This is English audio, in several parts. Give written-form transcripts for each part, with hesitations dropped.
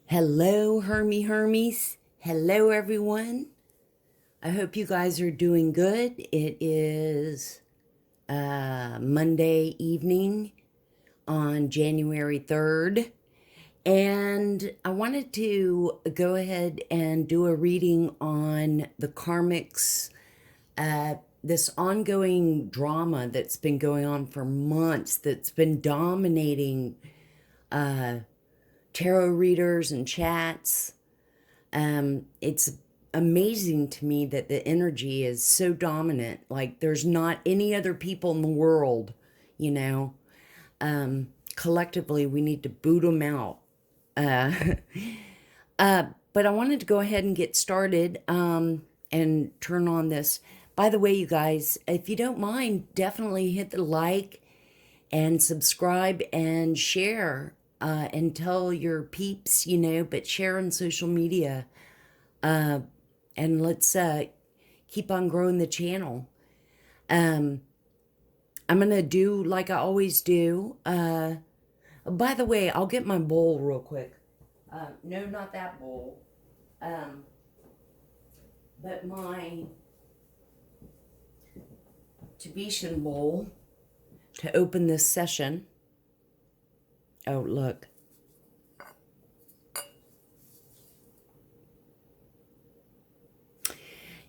Hello, Hermies. Hello, everyone. I hope you guys are doing good. It is Monday evening on January 3rd. And I wanted to go ahead and do a reading on the Karmics, this ongoing drama that's been going on for months, that's been dominating tarot readers and chats. It's amazing to me that the energy is so dominant. Like there's not any other people in the world, you know. Collectively, we need to boot them out. Uh, but I wanted to go ahead and get started and turn on this. By the way, you guys, if you don't mind, definitely hit the like and subscribe and share and tell your peeps, but share on social media. And let's keep on growing the channel. I'm going to do like I always do. By the way, I'll get my bowl real quick. No, not that bowl. But my Tibetan bowl to open this session. Oh, look.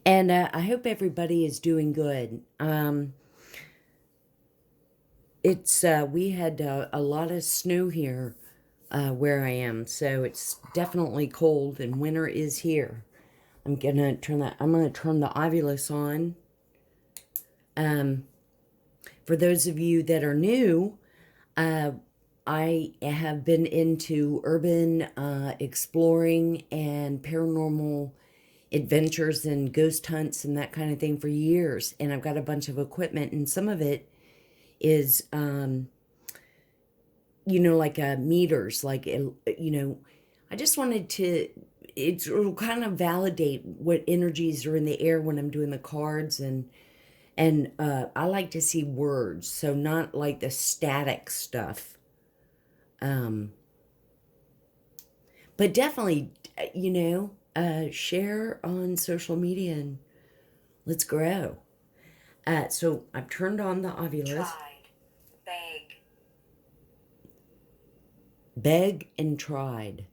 And I hope everybody is doing good. We had a lot of snow here where I am, so it's definitely cold, and winter is here. I'm gonna turn the Ovilus on. For those of you that are new, I have been into urban exploring and paranormal adventures and ghost hunts and that kind of thing for years. And I've got a bunch of equipment, and some of it is, like meters, I just wanted to, it'll kind of validate what energies are in the air when I'm doing the cards. And I like to see words, so not like the static stuff. But definitely, share on social media and let's grow. So I've turned on the Ovilus. Beg and tried.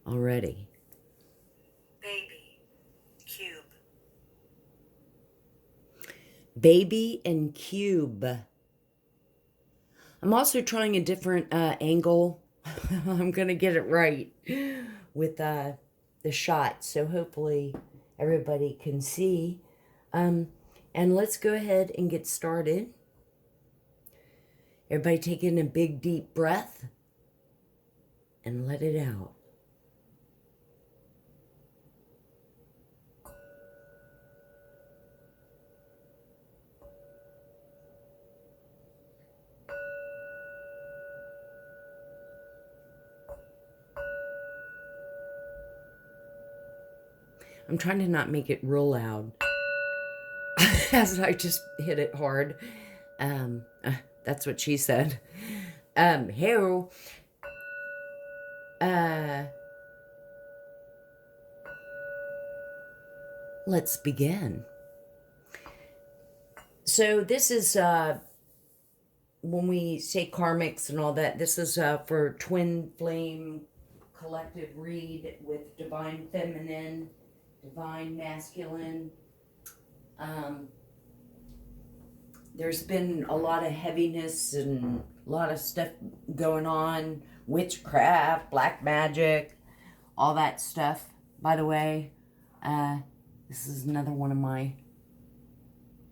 Already. Baby. Cube. Baby and cube. I'm also trying a different angle. I'm going to get it right with the shot. So hopefully everybody can see. And let's go ahead and get started. Everybody take in a big deep breath and let it out. I'm trying to not make it real loud as I just hit it hard. That's what she said. Hey, let's begin. So this is, when we say karmics and all that, this is for twin flame collective read with divine feminine, divine masculine. There's been a lot of heaviness and a lot of stuff going on, witchcraft, black magic, all that stuff. By the way, this is another one of my,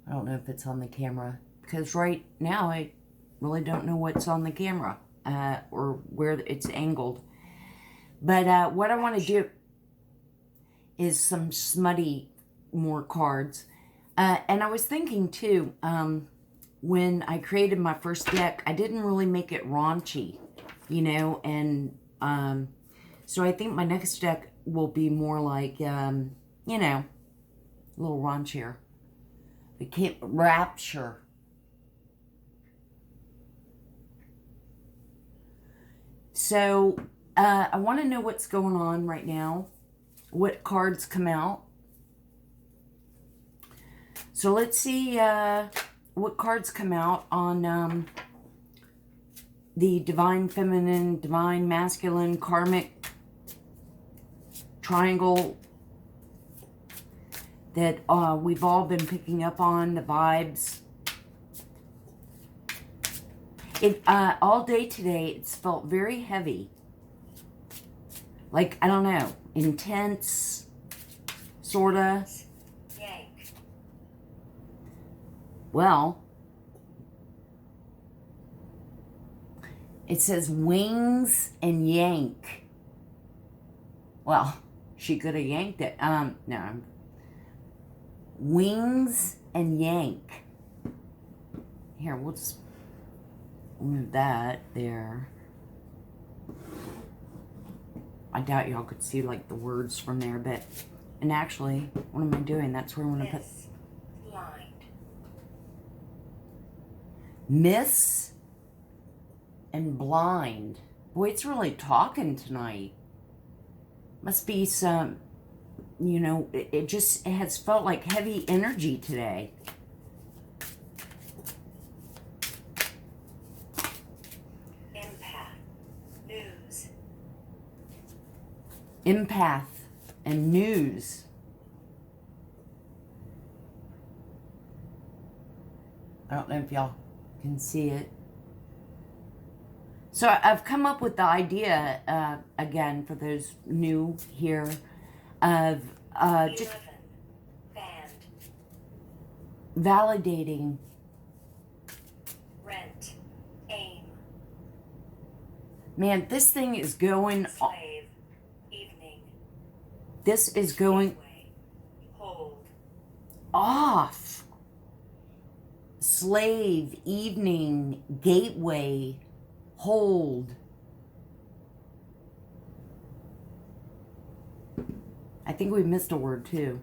I don't know if it's on the camera, because right now I really don't know what's on the camera or where it's angled. But what I want to do is some smutty more cards. And I was thinking too, when I created my first deck, I didn't really make it raunchy, and so I think my next deck will be more like, a little raunchier. It can't rapture. So I want to know what's going on right now. What cards come out. So let's see what cards come out on the Divine Feminine, Divine Masculine, Karmic triangle that we've all been picking up on, the vibes. All day today, it's felt very heavy. Like, I don't know, intense, sorta. Yank. Well, it says wings and yank. Well, she could have yanked it. No. Wings and yank. Here, we'll just move that there. I doubt y'all could see like the words from there, but, and actually, what am I doing? That's where I'm going to put. Blind. Miss and blind. Boy, it's really talking tonight. Must be some, you know, it has felt like heavy energy today. News. Empath and news. I don't know if y'all can see it. So I've come up with the idea, again, for those new here, of just 11. Band. validating. Rent. Aim. Man, this thing is going. Slave. Evening. This is going Gateway. Hold. off. Slave, evening, gateway, hold. I think we missed a word too.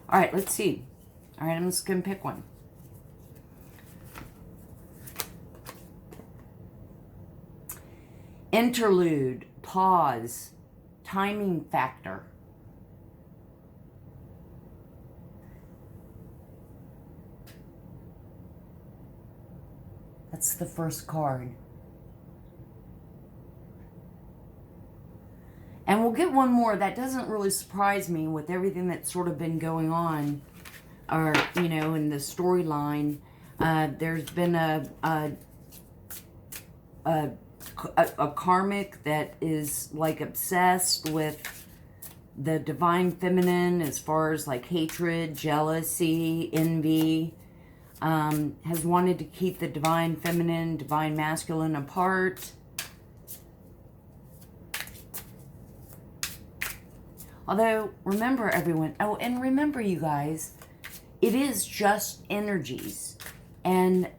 All right, let's see. All right, I'm just going to pick one. Interlude, pause, timing factor. That's the first card. And we'll get one more. That doesn't really surprise me with everything that's sort of been going on, or, you know, in the storyline. There's been a karmic that is like obsessed with the divine feminine as far as like hatred, jealousy, envy. Has wanted to keep the divine feminine, divine masculine apart. Although, remember everyone, oh, and remember you guys, it is just energies. And,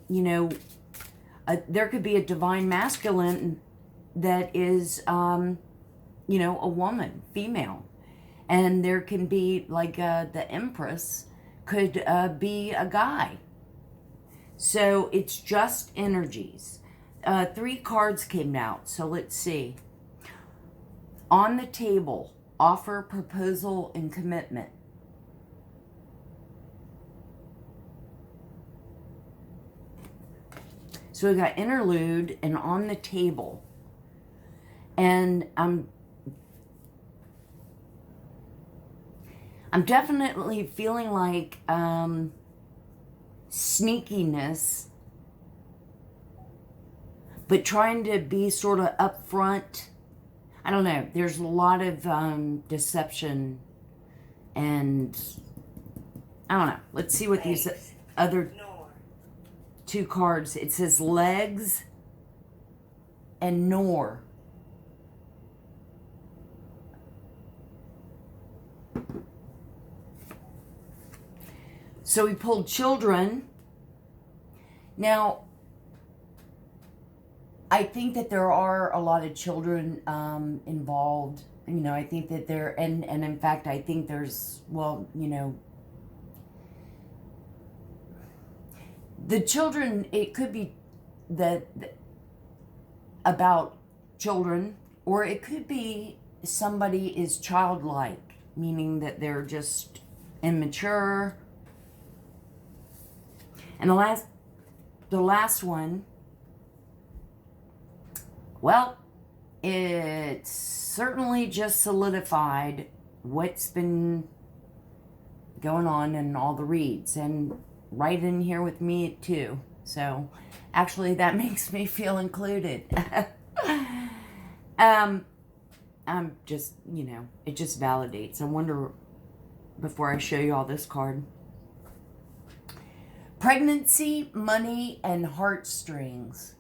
you know, there could be a divine masculine that is, you know, a woman, female. And there can be, like, the Empress could be a guy. So it's just energies. 3 cards came out, so let's see. On the table, offer, proposal, and commitment. So we got interlude and on the table. And I'm definitely feeling like sneakiness, but trying to be sort of upfront. I don't know. There's a lot of deception, and I don't know. Let's see what these other 2 cards. It says legs and nor. So we pulled children. Now, I think that there are a lot of children involved. You know, I think that there, and in fact, I think there's, well, you know, the children, it could be that about children, or it could be somebody is childlike, meaning that they're just immature. And the last one, well, it's certainly just solidified what's been going on in all the reads, and right in here with me too. So actually that makes me feel included. I'm just, it just validates. I wonder, before I show you all this card, pregnancy, money, and heartstrings.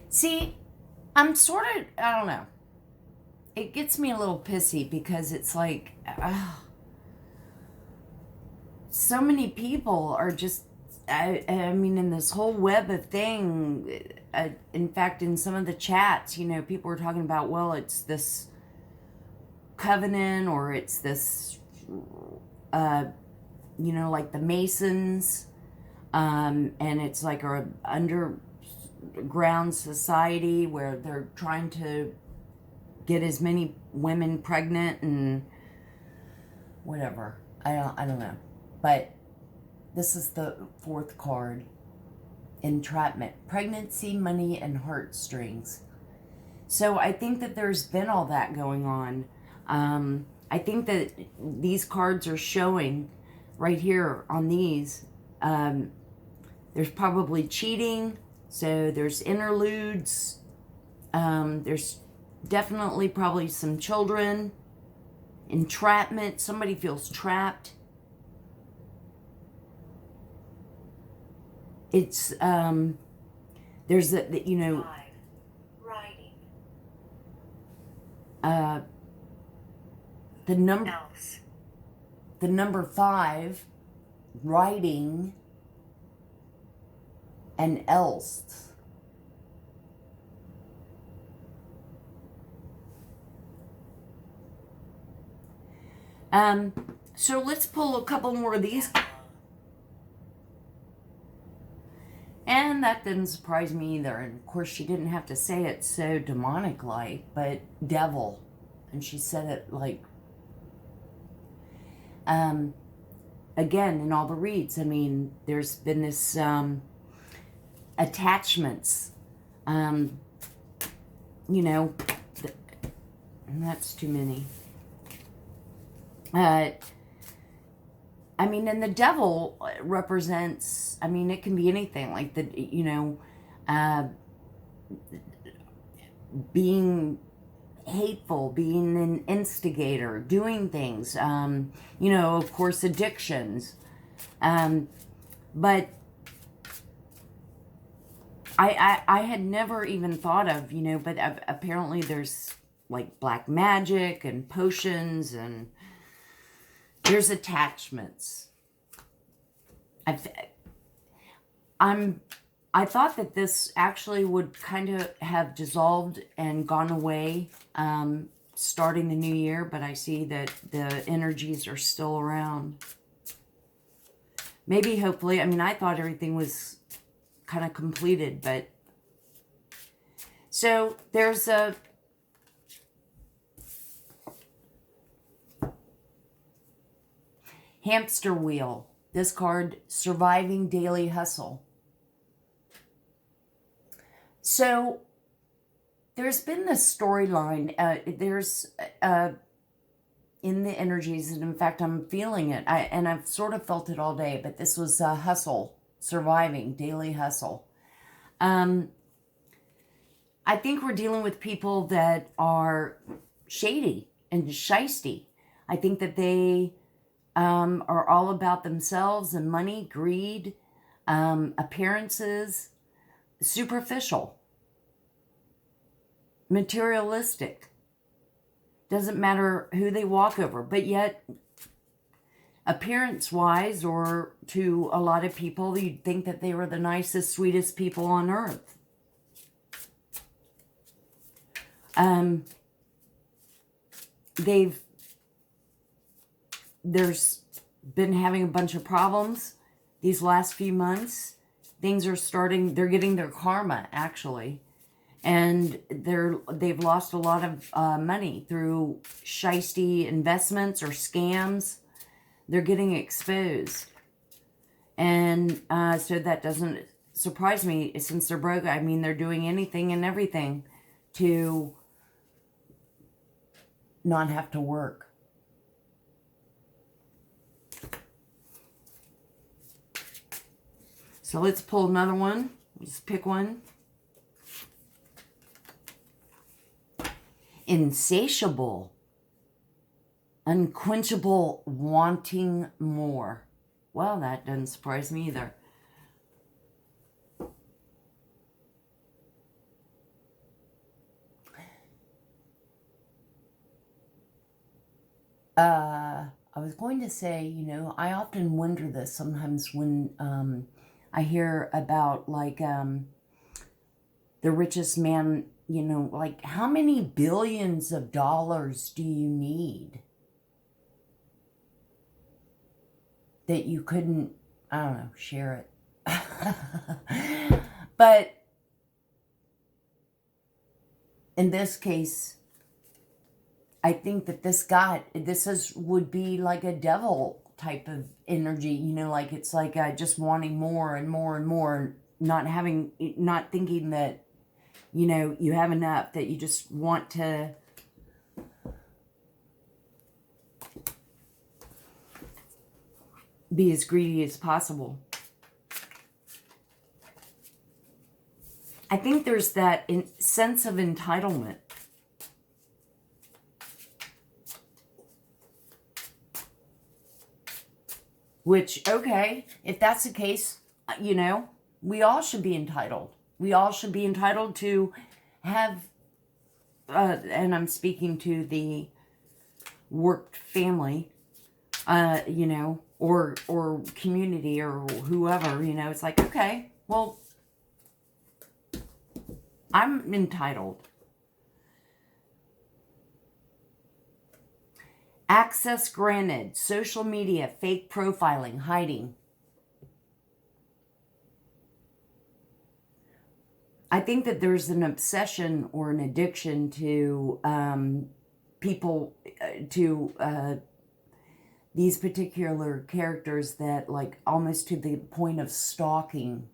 See, I'm sort of, I don't know. It gets me a little pissy because it's like, so many people are just, I mean, in this whole web of thing, in fact, in some of the chats, people were talking about, well, it's this covenant, or it's this, like the Masons, and it's like a underground society where they're trying to get as many women pregnant and whatever. I don't know. But this is the fourth card. Entrapment. Pregnancy, money, and heartstrings. So I think that there's been all that going on. I think that these cards are showing right here on these. There's probably cheating. So there's interludes. There's definitely probably some children. Entrapment. Somebody feels trapped. It's, there's a, Writing. The number, Else. the number 5, writing, and else. So let's pull a couple more of these. And that didn't surprise me either. And of course, she didn't have to say it so demonic-like, but devil. And she said it like, again, in all the reads, I mean, there's been this, attachments, and that's too many. I mean, and the devil represents, I mean, it can be anything, like being hateful, being an instigator, doing things, of course, addictions. But I had never even thought of, but apparently there's like black magic and potions, and there's attachments. I thought that this actually would kind of have dissolved and gone away starting the new year, but I see that the energies are still around. Maybe, hopefully, I mean, I thought everything was kind of completed, but so there's a hamster wheel. This card, surviving daily hustle. So there's been this storyline. There's in the energies, and in fact, I'm feeling it. And I've sort of felt it all day. But this was hustle, surviving daily hustle. I think we're dealing with people that are shady and shisty. I think that they are all about themselves and money, greed, appearances, superficial, materialistic. Doesn't matter who they walk over, but yet appearance-wise, or to a lot of people, you'd think that they were the nicest, sweetest people on earth. There's been having a bunch of problems these last few months. things are starting, they're getting their karma, actually. And they've lost a lot of money through shisty investments or scams. They're getting exposed. And so that doesn't surprise me since they're broke. I mean, they're doing anything and everything to not have to work. So let's pull another one. Let's pick one. Insatiable, unquenchable, wanting more. Well, that doesn't surprise me either. I was going to say, you know, I often wonder this sometimes when I hear about, like, the richest man, you know, like, how many billions of dollars do you need that you couldn't, I don't know, share it? But in this case, I think that would be like a devil type of energy, you know, like it's like just wanting more and more and more, not thinking that, you know, you have enough, that you just want to be as greedy as possible. I think there's that sense of entitlement. Which, okay, if that's the case, you know, we all should be entitled. We all should be entitled to have, and I'm speaking to the worked family, you know, or community or whoever, you know, it's like, okay, well, I'm entitled. Access granted, social media, fake profiling, hiding. I think that there's an obsession or an addiction to people, to these particular characters that, like, almost to the point of stalking.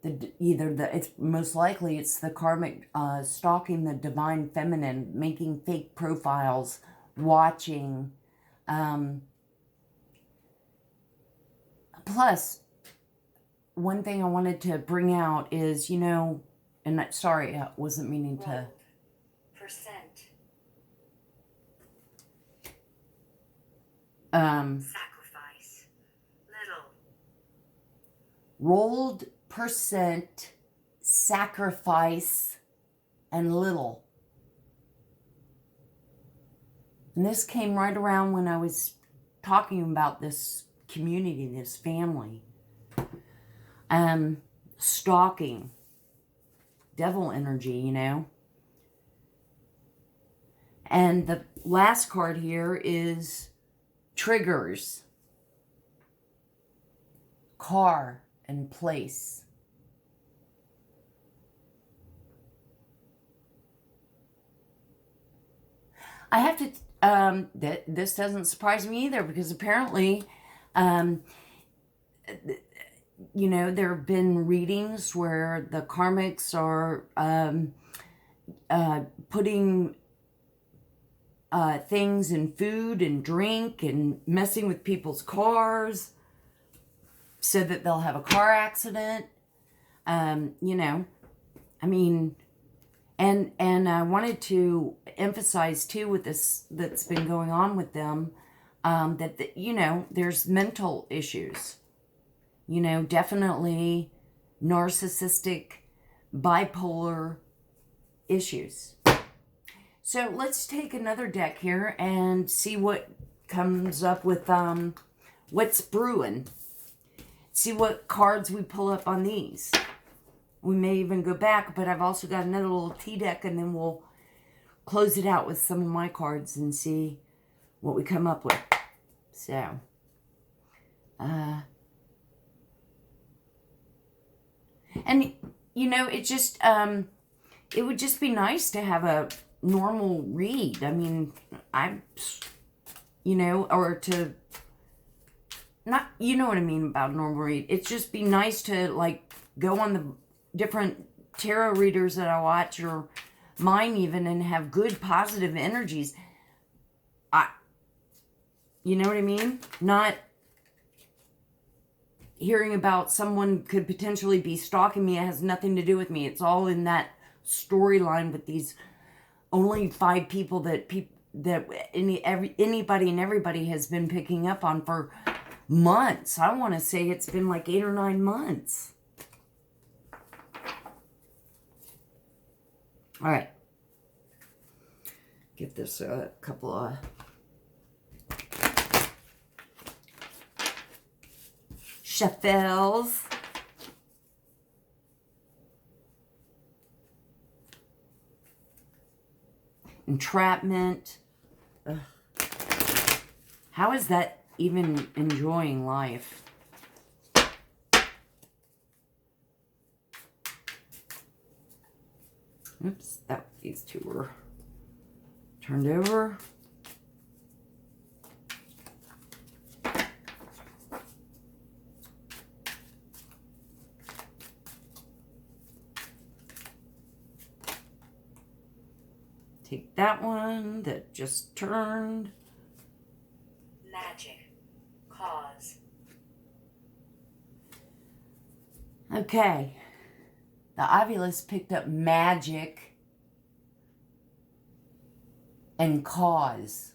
It's most likely it's the karmic stalking the divine feminine, making fake profiles, watching. Plus, one thing I wanted to bring out is, you know, and sorry, I wasn't meaning to. Percent. Sacrifice. Little. Rolled percent, sacrifice, and little. And this came right around when I was talking about this community, this family. Stalking. Devil energy, you know. And the last card here is triggers. Car and place. I have to, this doesn't surprise me either, because apparently, you know, there have been readings where the karmics are putting things in food and drink and messing with people's cars so that they'll have a car accident. You know, I mean, and I wanted to emphasize too with this that's been going on with them, that you know, there's mental issues. You know, definitely narcissistic, bipolar issues. So let's take another deck here and see what comes up with what's brewing. See what cards we pull up on these. We may even go back, but I've also got another little tea deck, and then we'll close it out with some of my cards and see what we come up with. So, And, you know, it just, it would just be nice to have a normal read. I mean, you know, or to, not, you know what I mean about normal read. It'd just be nice to, like, go on the different tarot readers that I watch, or mine even, and have good positive energies. You know what I mean? Not hearing about someone could potentially be stalking me. It has nothing to do with me. It's all in that storyline with these only 5 people that anybody and everybody has been picking up on for months. I want to say it's been like 8 or 9 months. All right. Give this a couple of shuffles. Entrapment. Ugh. How is that even enjoying life? Oops, these two were turned over. Take that one that just turned. Magic. Cause. Okay. The Ovulus picked up magic and cause.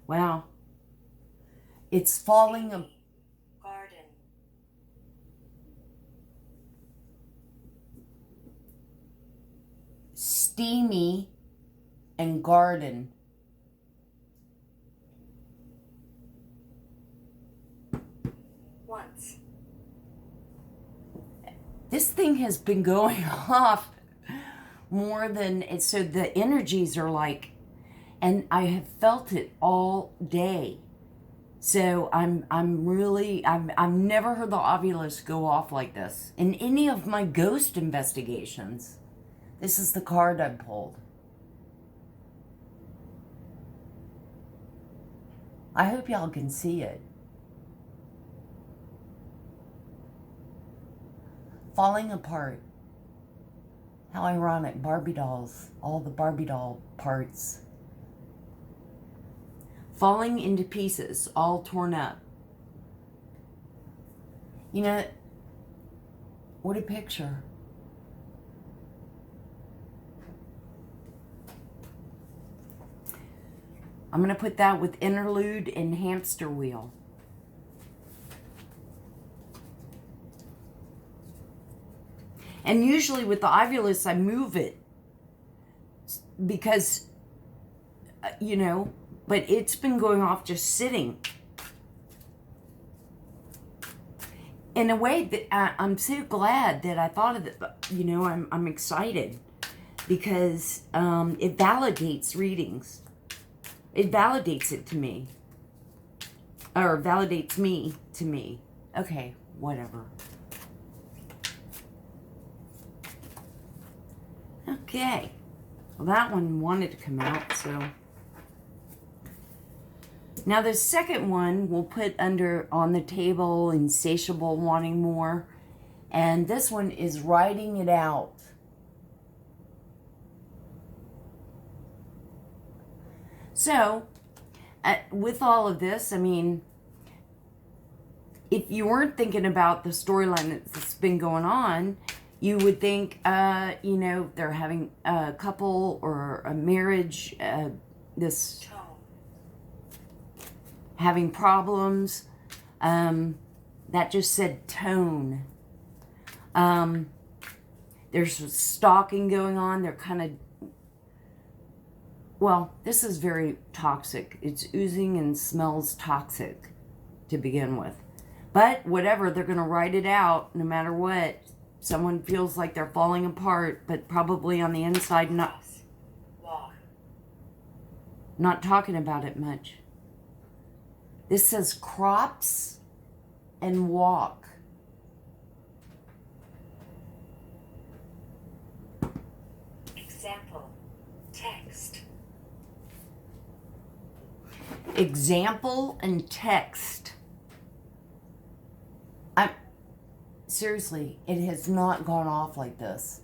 Wow. It's falling. Garden. Steamy and garden. Once. This thing has been going off more than it, so the energies are like, and I have felt it all day. So I've never heard the Ovulus go off like this in any of my ghost investigations. This is the card I pulled. I hope y'all can see it. Falling apart. How ironic. Barbie dolls. All the Barbie doll parts. Falling into pieces. All torn up. You know, what a picture. I'm going to put that with interlude and hamster wheel. And usually with the Ovulus, I move it because, you know, but it's been going off just sitting. In a way that I'm so glad that I thought of it. You know, I'm excited because it validates readings. It validates it to me. Or validates me to me. Okay, whatever. Okay. Well, that one wanted to come out, so. Now the second one we'll put under on the table, insatiable, wanting more. And this one is writing it out. So, with all of this, I mean, if you weren't thinking about the storyline that's been going on, you would think, you know, they're having a couple or a marriage, this Tone. having problems. That just said tone. There's stalking going on. They're kind of, well, this is very toxic. It's oozing and smells toxic to begin with. But whatever, they're going to write it out no matter what. Someone feels like they're falling apart, but probably on the inside Cross. Walk. not talking about it much. This says crops and walk. Example. Text. Example and text. Seriously, it has not gone off like this.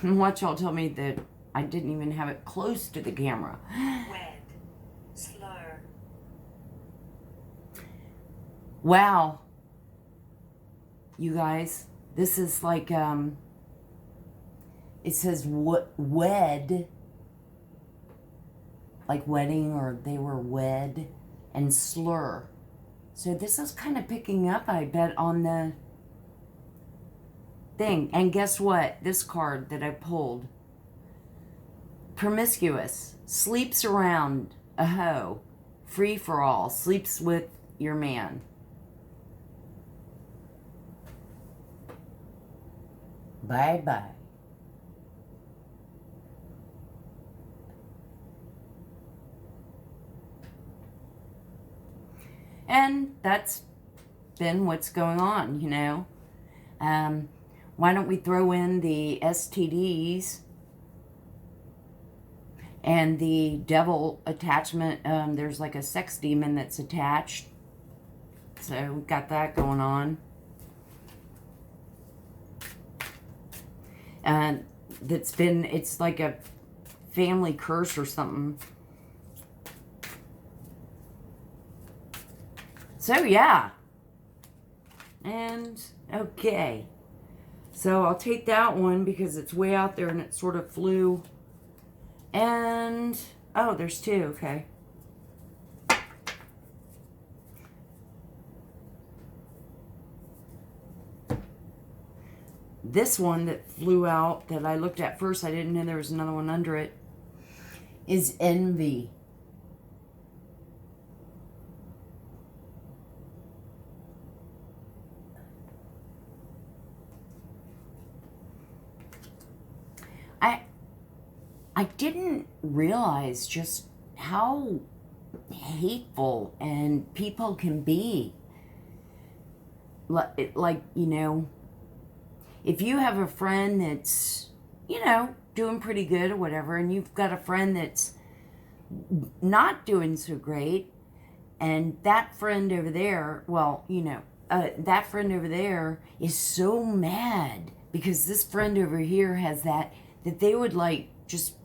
Watch y'all tell me that I didn't even have it close to the camera. Wed. Slur. Wow. You guys, this is like, it says wed, like wedding, or they were wed, and slur. So this is kind of picking up, I bet, on the thing. And guess what? This card that I pulled. Promiscuous. Sleeps around a hoe. Free for all. Sleeps with your man. Bye-bye. And that's been what's going on, you know. Why don't we throw in the STDs and the devil attachment? There's like a sex demon that's attached. So we've got that going on. And it's like a family curse or something. So, yeah. And, okay. So, I'll take that one because it's way out there and it sort of flew. And, oh, there's two. Okay. This one that flew out that I looked at first, I didn't know there was another one under it, is envy. I didn't realize just how hateful and people can be. Like, you know, if you have a friend that's, you know, doing pretty good or whatever, and you've got a friend that's not doing so great, and that friend over there, well, you know, that friend over there is so mad because this friend over here has that they would like just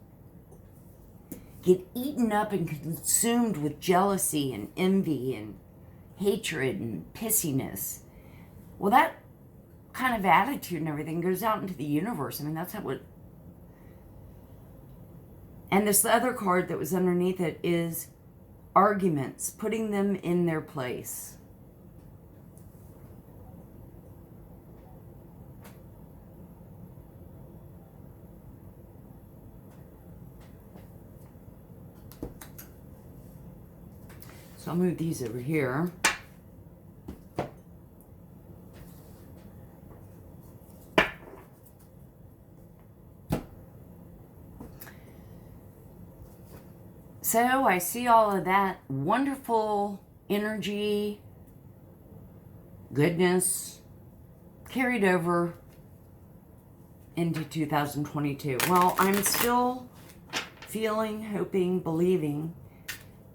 get eaten up and consumed with jealousy and envy and hatred and pissiness. Well, that kind of attitude and everything goes out into the universe. I mean, that's how it... And this other card that was underneath it is arguments, putting them in their place. So I'll move these over here. So I see all of that wonderful energy, goodness, carried over into 2022. Well, I'm still feeling, hoping, believing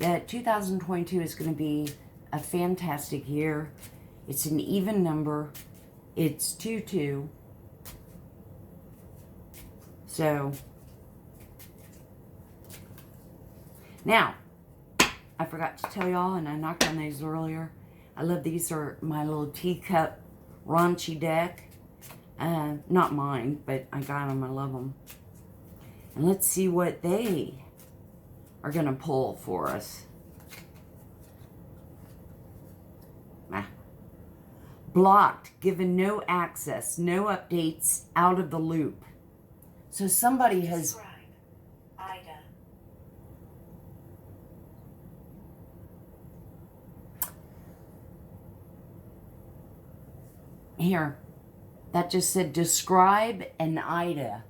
that 2022 is going to be a fantastic year. It's an even number. It's 2-2. So, now, I forgot to tell y'all, and I knocked on these earlier. I love these. Are my little teacup raunchy deck. Not mine, but I got them. I love them. And let's see what they are going to pull for us. Blocked, given no access, no updates, out of the loop. So somebody has... Describe. Ida. Here, that just said describe an Ida.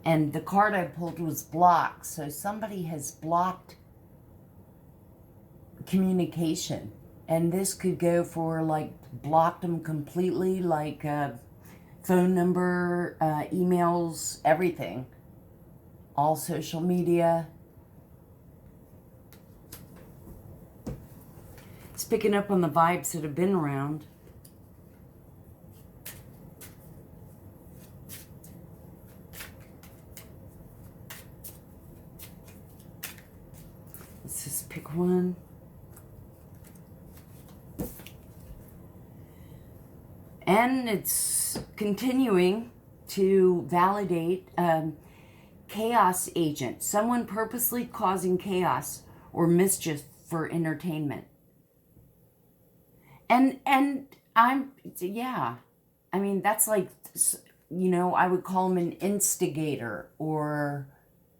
And the card I pulled was blocked. So somebody has blocked communication. And this could go for like blocked them completely, like phone number, emails, everything. All social media. It's picking up on the vibes that have been around. Let's just pick one. And it's continuing to validate chaos agent. Someone purposely causing chaos or mischief for entertainment. And yeah. I mean, that's like, you know, I would call him an instigator or,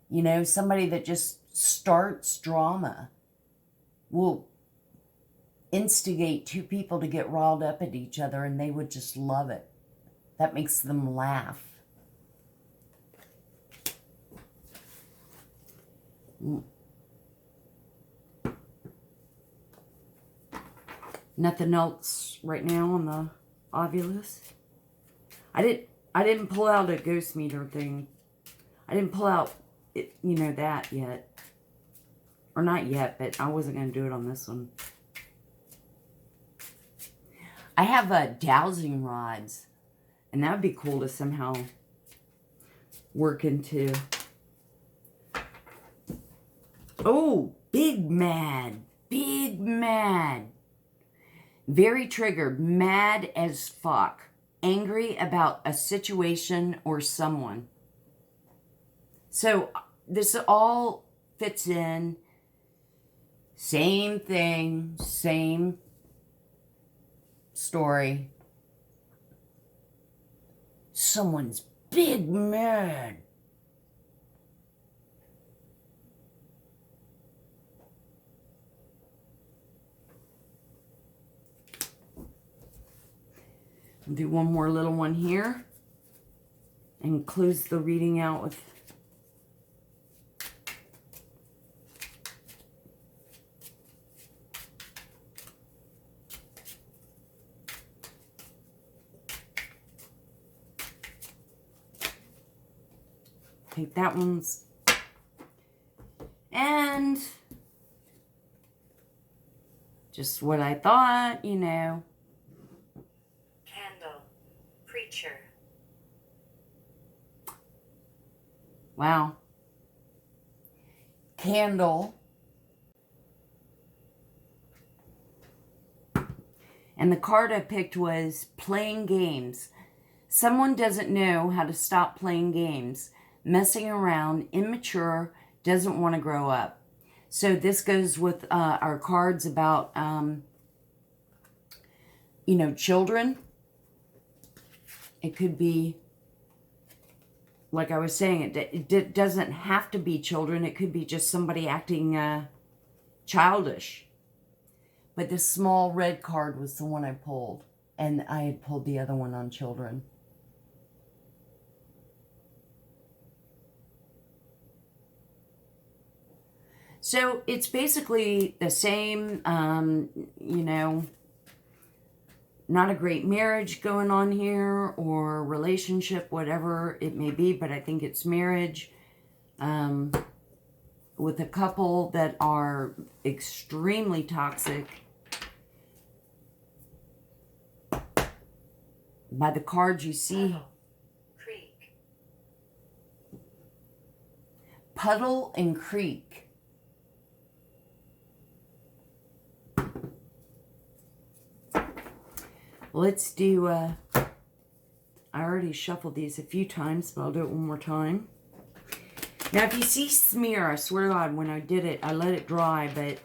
you know, somebody that just starts drama. Will instigate two people to get riled up at each other and they would just love it. That makes them laugh. Nothing else right now on the Ovulus. I didn't pull out a ghost meter thing. I didn't pull out it, you know, that yet. Or not yet, but I wasn't going to do it on this one. I have dowsing rods, and that would be cool to somehow work into. Oh, big mad, big mad. Very triggered, mad as fuck, angry about a situation or someone. So this all fits in. Same thing, same story. Someone's big mad. I'll do one more little one here and close the reading out with take that one's, and just what I thought, you know. Candle. Preacher. Wow. Candle. And the card I picked was playing games. Someone doesn't know how to stop playing games. Messing around, immature, doesn't want to grow up. So this goes with our cards about, you know, children. It could be, like I was saying, it doesn't have to be children. It could be just somebody acting childish. But this small red card was the one I pulled. And I had pulled the other one on children. So it's basically the same, you know, not a great marriage going on here or relationship, whatever it may be, but I think it's marriage with a couple that are extremely toxic. By the cards you see, Puddle. Creek. Puddle and Creek. Let's do, I already shuffled these a few times, but I'll do it one more time. Now, if you see smear, I swear to God, when I did it, I let it dry, but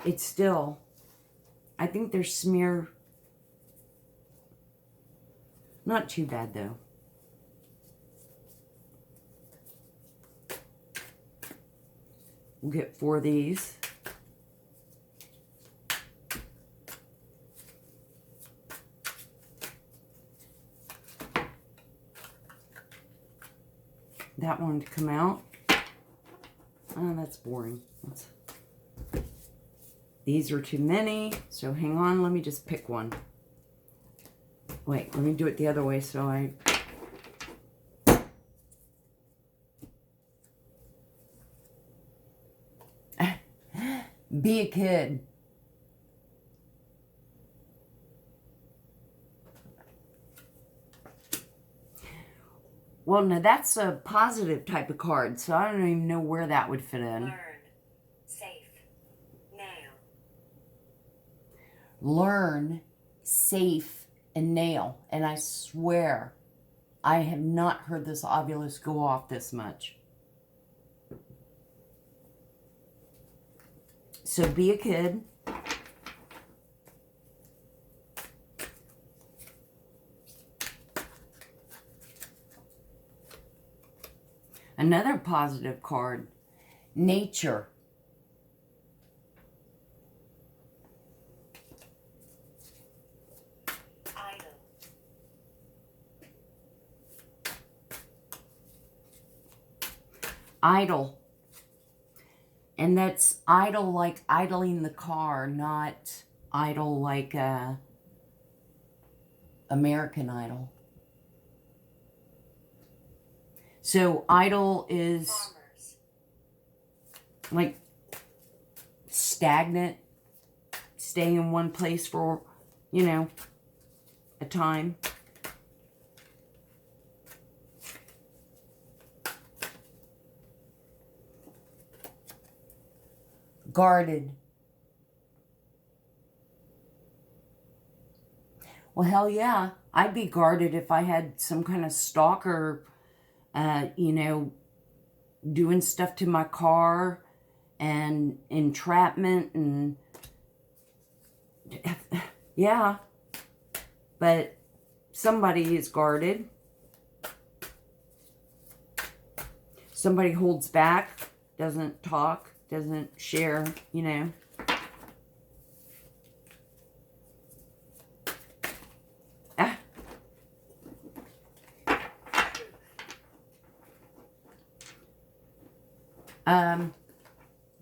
it's still, I think there's smear. Not too bad, though. We'll get 4 of these. that one to come out. Oh, that's boring. These are too many, so hang on, let me just pick one. Wait, let me do it the other way so I... Be a kid. Well, now that's a positive type of card, so I don't even know where that would fit in. Learn. Safe. Nail. Learn, safe, and nail. And I swear, I have not heard this ovulus go off this much. So be a kid. Another positive card, nature. Idle. Idle. And that's idle like idling the car, not idle like American Idol. So idle is Farmers. like stagnant, staying in one place for, you know, a time. Guarded. Well, hell yeah. I'd be guarded if I had some kind of stalker, you know, doing stuff to my car and entrapment and... Yeah. But somebody is guarded. Somebody holds back, doesn't talk, doesn't share, you know.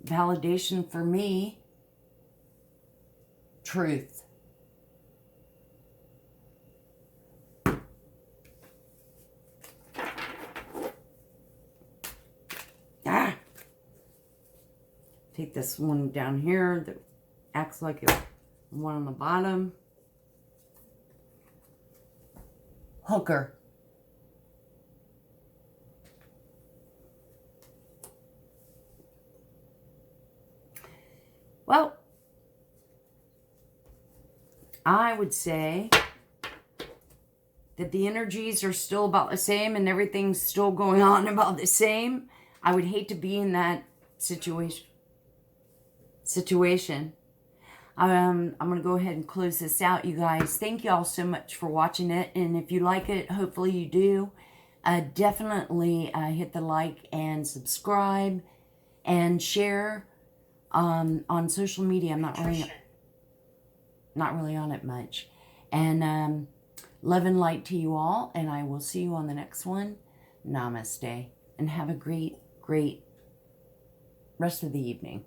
Validation for me, truth. Take this one down here that acts like a one on the bottom. Hooker. Well, I would say that the energies are still about the same and everything's still going on about the same. I would hate to be in that situation. I'm going to go ahead and close this out, you guys. Thank you all so much for watching it. And if you like it, hopefully you do, definitely hit the like and subscribe and share. On social media, I'm not really on it much. And love and light to you all, and I will see you on the next one. Namaste, and have a great, great rest of the evening.